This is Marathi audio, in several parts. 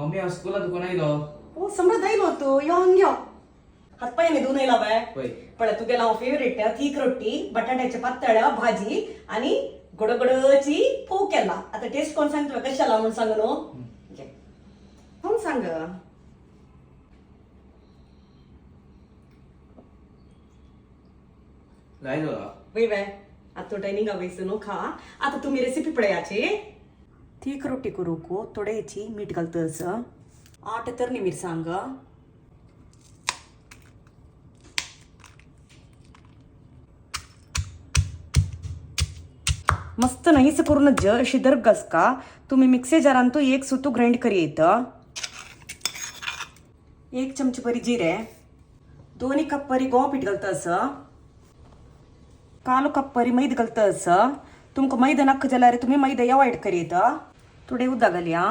मम्मी स्कूला दुकान आयलो. ओ समज आयलो तू येऊन घेऊ हातपाय न्ही धुवून येयला बाय पळय पण तुगेला हांव फेवरेट थीक रोटी बटाट्याच्या पातळ भाजी आणि गडगडची फोव केला आता टेस्ट कोण सांग तुला कशाला म्हणून सांग नो कोण सांग लायलो. वय बाय आता तो ट्रेनिंग वयसू नो खा आता तुम्ही रेसिपी पळयाची थीक रोटी करूक थोड्याची मीठ घालतस 8 तर मिरसांग मस्त नाहीच करून अशी दरगस का तुम्ही मिक्सी जारान तो एक सुतू ग्राइंड करी येत 1 चमची परी जिरे 2 कप परी गोवा पीठ घालतस 1/4 कप परी मैद घालतस तुमका मैदा नक्क जाल्यार तुम्ही मैदा अवॉइड करीत थोडे उदक घालया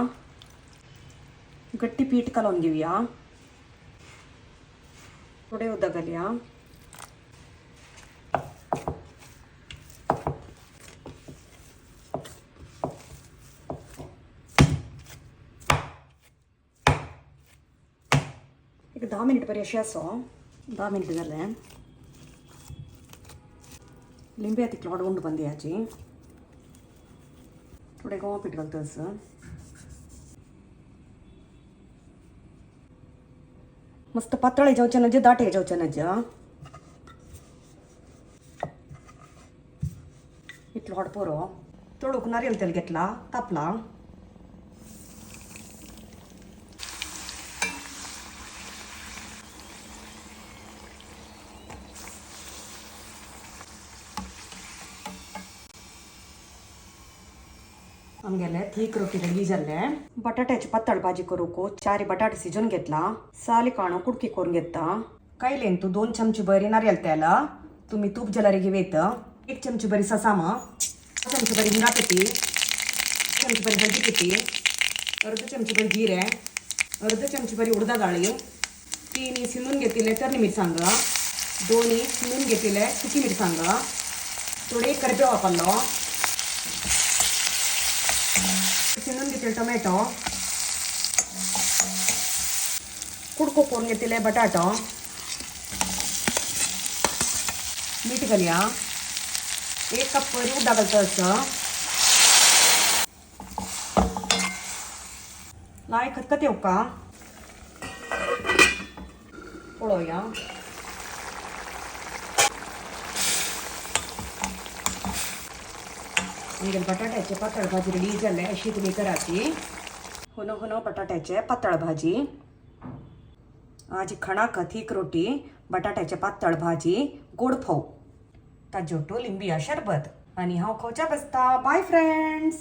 गट्टी पीठ कालून घेऊया थोडे उदक घालया एक 10 मिनिट परी अशी असो 10 मिनिट झाले लिंबे तिकला वाडवून बंद याची थोडे गोवा पीठ घालतस मस्त पातळ जावचे नजे दाट जावचे नजे इतलो हॉट पोरो तळूक नारियल तेल घेतला तापला आमगेले थीक रोटी रेडी जाल्ले बटाट्याची पातळ भाजी करूक 4 बटाटे शिजून घेतला साली काणो कुडकी करून घेता कायलेन तू 2 चमची बरी नारियल तेल तुम्ही तूप जलारी घेवेत 1 चमची बरी ससामा 1 चमची बरी हिंगा पिठी 1 चमची बरी हळदी पिठी अर्ध चमची बरी जिरे अर्ध चमची बरी उडदा डाळी 3 शिनून घेतले तरणी मिरसांग 2 शिनून घेतले सुकी मिरसांग थोडे करपेव वापरलो शिनून घेतले टोमॅटो कुडको करून घेतले बटाटो मीठ घालया 1 कप परी उड्डा घालतस लाय खतखत येऊ का पळोया म्हणजे बटाट्याचे पातळ भाजी रेडी झाले अशी तुम्ही कराची होनो होनो बटाट्याचे पातळ भाजी आज खणाक थीक रोटी बटाट्याचे पातळ भाजी गोड फोव ताजोटो लिंबिया शरबत आणि हांव खावच्या बसता बाय फ्रेंड्स.